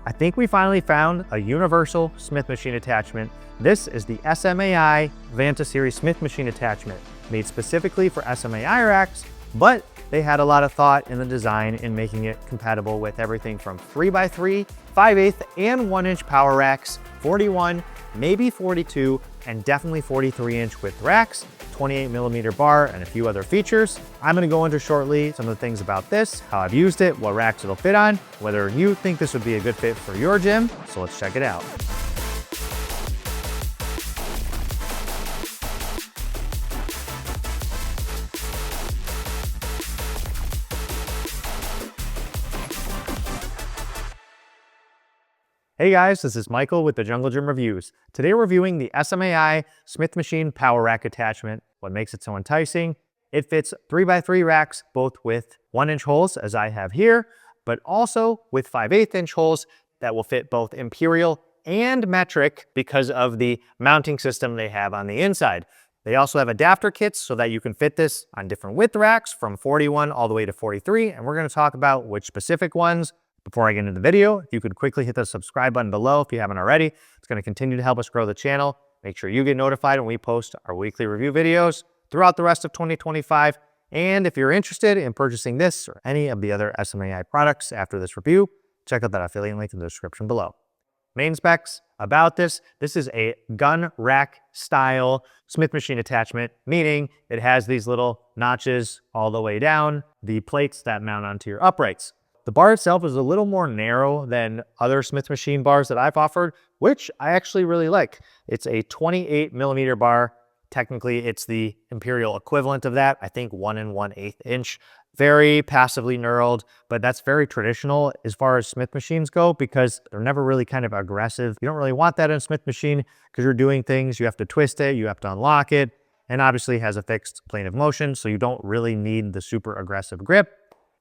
I think we finally found a universal Smith machine attachment. This is the SMAI Vanta series Smith machine attachment, made specifically for SMAI racks, but they had a lot of thought in the design in making it compatible with everything from 3x3, 5/8, and 1-inch power racks, 41, maybe 42, and definitely 43-inch width racks, 28mm bar, and a few other features. I'm gonna go into shortly some of the things about this, how I've used it, what racks it'll fit on, whether you think this would be a good fit for your gym, so let's check it out. Hey guys, this is Michael with the Jungle Gym Reviews. Today we're reviewing the SMAI Smith Machine Power Rack Attachment. What makes it so enticing? It fits 3x3 racks, both with 1-inch holes, as I have here, but also with 5/8 holes that will fit both imperial and metric because of the mounting system they have on the inside. They also have adapter kits so that you can fit this on different width racks from 41 all the way to 43, and we're going to talk about which specific ones. Before I get into the video, if you could quickly hit the subscribe button below if you haven't already. It's going to continue to help us grow the channel. Make sure you get notified when we post our weekly review videos throughout the rest of 2025. And if you're interested in purchasing this or any of the other SMAI products after this review, check out that affiliate link in the description below. Main specs about this is a gun rack style Smith machine attachment, meaning it has these little notches all the way down, the plates that mount onto your uprights. The bar itself is a little more narrow than other Smith machine bars that I've offered, which I actually really like. It's a 28mm bar. Technically, it's the imperial equivalent of that. I think 1 1/8 inch. Very passively knurled, but that's very traditional as far as Smith machines go because they're never really kind of aggressive. You don't really want that in a Smith machine because you're doing things. You have to twist it, you have to unlock it, and obviously has a fixed plane of motion, so you don't really need the super aggressive grip.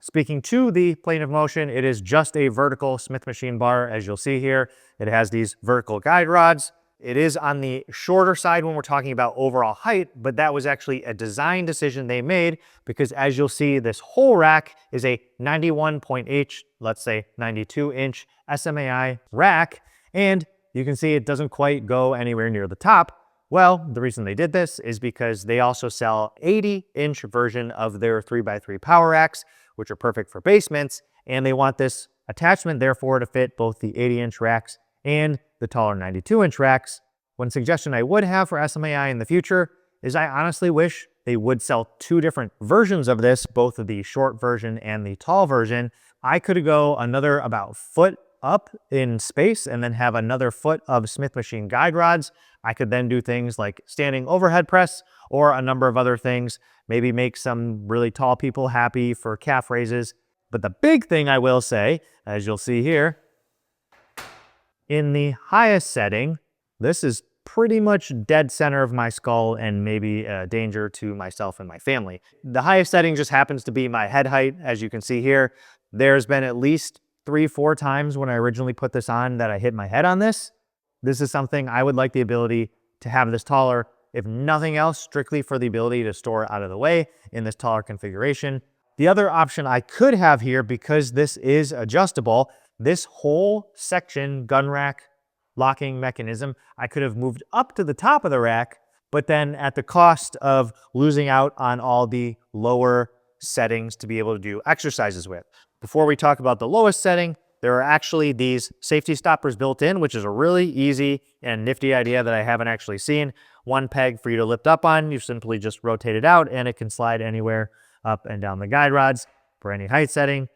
Speaking to the plane of motion, it is just a vertical Smith machine bar, as you'll see here. It has these vertical guide rods. It is on the shorter side when we're talking about overall height, but that was actually a design decision they made because as you'll see, this whole rack is a 91.8, let's say 92-inch SMAI rack, and you can see it doesn't quite go anywhere near the top. Well, the reason they did this is because they also sell 80-inch version of their 3x3 power racks, which are perfect for basements, and they want this attachment therefore to fit both the 80-inch racks and the taller 92-inch racks. One suggestion I would have for SMAI in the future is I honestly wish they would sell two different versions of this, both of the short version and the tall version. I could go another about foot up in space and then have another foot of Smith machine guide rods. I could then do things like standing overhead press or a number of other things, maybe make some really tall people happy for calf raises. But the big thing I will say, as you'll see here, in the highest setting, this is pretty much dead center of my skull and maybe a danger to myself and my family. The highest setting just happens to be my head height, as you can see here. There's been at least 3-4 times when I originally put this on that I hit my head on this. This is something I would like the ability to have this taller, if nothing else, strictly for the ability to store out of the way in this taller configuration. The other option I could have here, because this is adjustable, this whole section, gun rack locking mechanism, I could have moved up to the top of the rack, but then at the cost of losing out on all the lower settings to be able to do exercises with. Before we talk about the lowest setting, there are actually these safety stoppers built in, which is a really easy and nifty idea that I haven't actually seen. One peg for you to lift up on, you simply just rotate it out and it can slide anywhere up and down the guide rods for any height setting.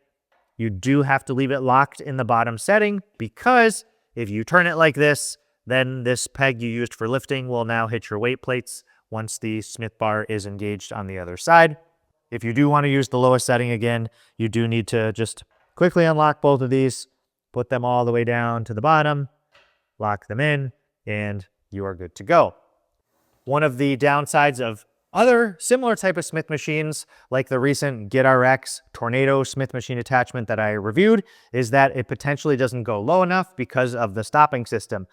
You do have to leave it locked in the bottom setting because if you turn it like this, then this peg you used for lifting will now hit your weight plates once the Smith bar is engaged on the other side. If you do want to use the lowest setting again, you do need to just quickly unlock both of these, put them all the way down to the bottom, lock them in, and you are good to go. One of the downsides of other similar type of Smith machines, like the recent GetRx Tornado Smith machine attachment that I reviewed, is that it potentially doesn't go low enough because of the stopping system.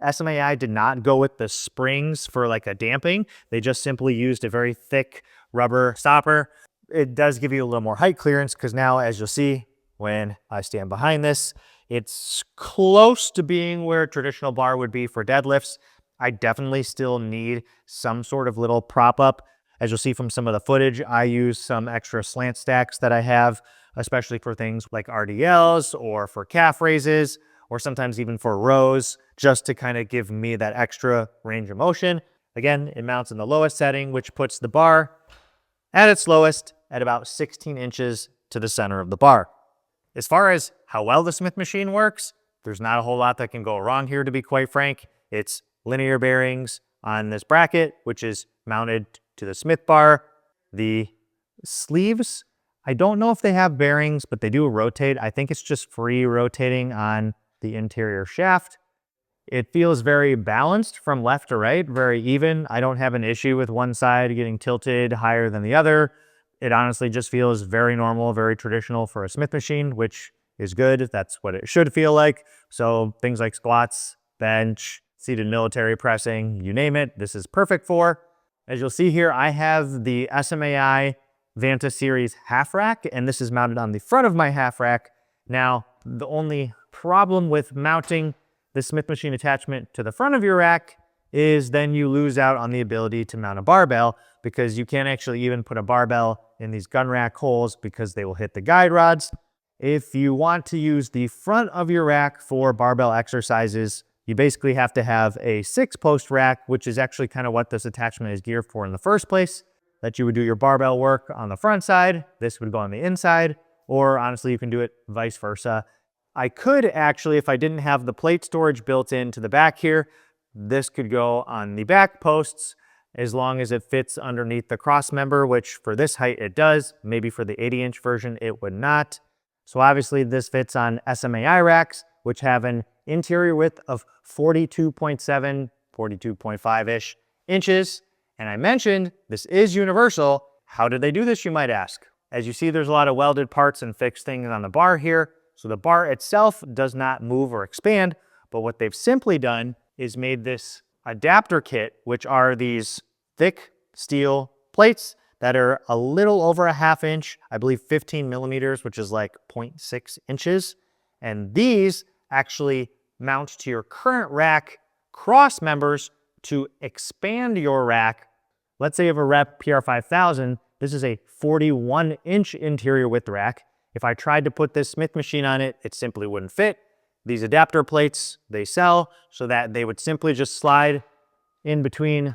SMAI did not go with the springs for like a damping. They just simply used a very thick rubber stopper. It does give you a little more height clearance because now, as you'll see, when I stand behind this, It's close to being where a traditional bar would be for deadlifts. I definitely still need some sort of little prop up. As you'll see from some of the footage, I use some extra slant stacks that I have, especially for things like RDLs or for calf raises, or sometimes even for rows, just to kind of give me that extra range of motion. Again, it mounts in the lowest setting, which puts the bar at its lowest at about 16 inches to the center of the bar. As far as how well the Smith machine works, there's not a whole lot that can go wrong here, to be quite frank. It's linear bearings on this bracket, which is mounted to the Smith bar. The sleeves, I don't know if they have bearings, but they do rotate. I think it's just free rotating on the interior shaft. It feels very balanced from left to right, very even. I don't have an issue with one side getting tilted higher than the other. It honestly just feels very normal, very traditional for a Smith machine, which is good. That's what it should feel like. So things like squats, bench, seated military pressing, you name it, this is perfect for. As you'll see here, I have the SMAI Vanta series half rack, and this is mounted on the front of my half rack. Now, the only problem with mounting the Smith machine attachment to the front of your rack is then you lose out on the ability to mount a barbell, because you can't actually even put a barbell in these gun rack holes because they will hit the guide rods. If you want to use the front of your rack for barbell exercises, you basically have to have a 6-post rack, which is actually kind of what this attachment is geared for in the first place, that you would do your barbell work on the front side, this would go on the inside, or honestly, you can do it vice versa. I could actually, if I didn't have the plate storage built into the back here, this could go on the back posts as long as it fits underneath the cross member, which for this height it does. Maybe for the 80-inch version it would not. So obviously this fits on SMAI racks, which have an interior width of 42.7, 42.5-ish inches. And I mentioned this is universal. How did they do this, you might ask? As you see, there's a lot of welded parts and fixed things on the bar here. So the bar itself does not move or expand, but what they've simply done is made this adapter kit, which are these thick steel plates that are a little over a ½ inch, I believe 15 millimeters, which is like 0.6 inches. And these actually mount to your current rack cross members to expand your rack. Let's say you have a Rep PR5000, this is a 41-inch interior width rack. If I tried to put this Smith machine on it, it simply wouldn't fit. These adapter plates, they sell so that they would simply just slide in between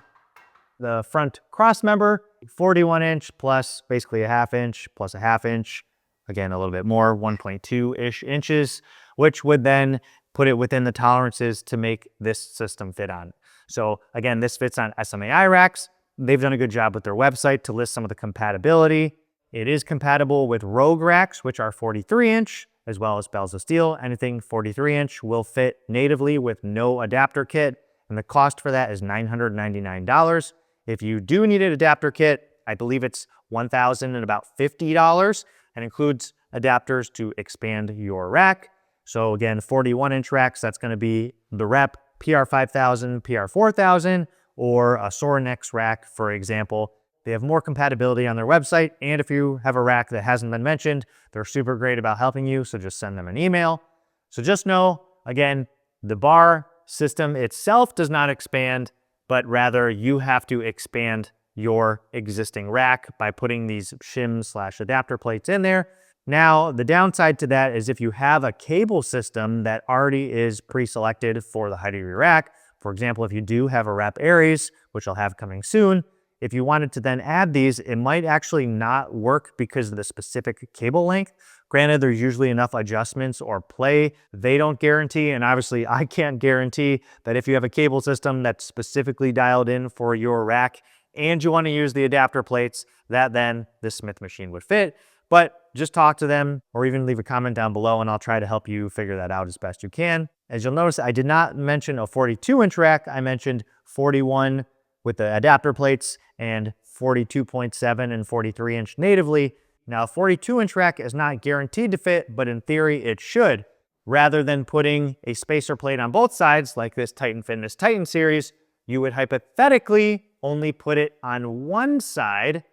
the front cross member, 41-inch plus basically a ½ inch plus a ½ inch, again, a little bit more, 1.2-ish inches, which would then put it within the tolerances to make this system fit on. So again, this fits on SMAI racks. They've done a good job with their website to list some of the compatibility. It is compatible with Rogue racks, which are 43-inch, as well as bells of steel. Anything 43-inch will fit natively with no adapter kit, and the cost for that is $999. If you do need an adapter kit, I believe it's $1,050 and includes adapters to expand your rack. So again, 41-inch racks, that's going to be the Rep PR5000, PR4000, or a Sorinex rack, for example. They have more compatibility on their website, and if you have a rack that hasn't been mentioned, they're super great about helping you, so just send them an email. So just know, again, the bar system itself does not expand, but rather you have to expand your existing rack by putting these shim/adapter plates in there. Now, the downside to that is if you have a cable system that already is pre-selected for the height of your rack, for example, if you do have a Rep Aries, which I'll have coming soon, if you wanted to then add these, it might actually not work because of the specific cable length. Granted, there's usually enough adjustments or play. They don't guarantee, and obviously I can't guarantee that if you have a cable system that's specifically dialed in for your rack and you want to use the adapter plates, that then this Smith machine would fit. But just talk to them or even leave a comment down below and I'll try to help you figure that out as best you can. As you'll notice, I did not mention a 42-inch rack. I mentioned 41 with the adapter plates and 42.7 and 43-inch natively. Now, a 42-inch rack is not guaranteed to fit, but in theory, it should. Rather than putting a spacer plate on both sides, like this Titan Fitness Titan series, you would hypothetically only put it on one side,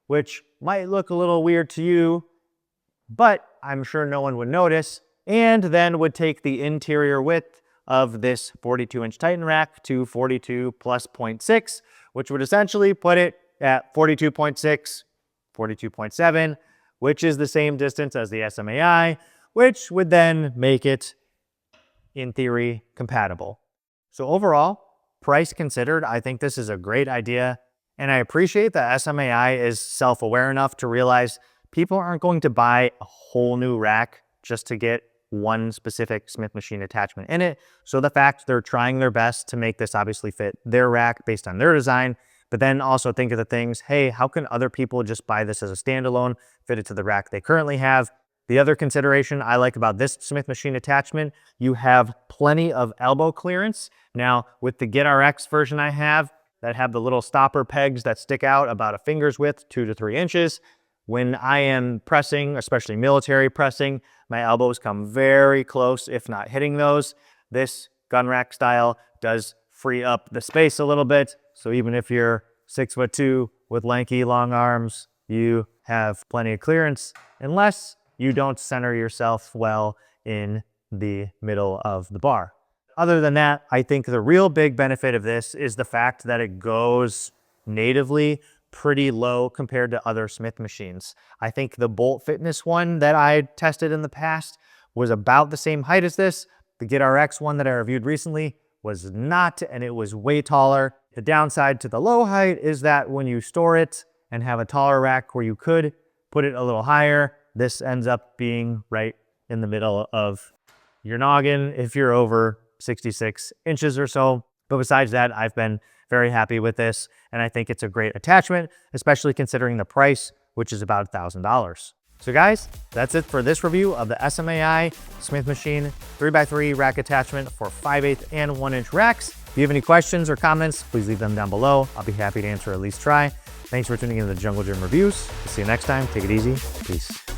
which might look a little weird to you, but I'm sure no one would notice. and then would take the interior width of this 42-inch Titan rack to 42 plus 0.6, which would essentially put it at 42.6, 42.7, which is the same distance as the SMAI, which would then make it, in theory, compatible. So overall, price considered, I think this is a great idea, and I appreciate that SMAI is self-aware enough to realize people aren't going to buy a whole new rack just to get one specific Smith machine attachment in it. So the fact they're trying their best to make this obviously fit their rack based on their design, but then also think of the things, hey, how can other people just buy this as a standalone, fit it to the rack they currently have? The other consideration I like about this Smith machine attachment, you have plenty of elbow clearance. Now, with the GetRx version I have, that have the little stopper pegs that stick out about a finger's width, 2 to 3 inches. When I am pressing, especially military pressing, my elbows come very close, if not hitting those. This gun rack style does free up the space a little bit. So even if you're 6'2" with lanky long arms, you have plenty of clearance, unless you don't center yourself well in the middle of the bar. Other than that, I think the real big benefit of this is the fact that it goes natively pretty low compared to other Smith machines. I think the Bolt Fitness one that I tested in the past was about the same height as this. The GetRx one that I reviewed recently was not, and it was way taller. The downside to the low height is that when you store it and have a taller rack where you could put it a little higher, this ends up being right in the middle of your noggin if you're over 66 inches or so. But besides that, I've been very happy with this, and I think it's a great attachment, especially considering the price, which is about $1,000. So guys, that's it for this review of the SMAI Smith Machine 3x3 rack attachment for 5/8 and 1-inch racks. If you have any questions or comments, please leave them down below. I'll be happy to answer or at least try. Thanks for tuning in to the Jungle Gym Reviews. We'll see you next time. Take it easy. Peace.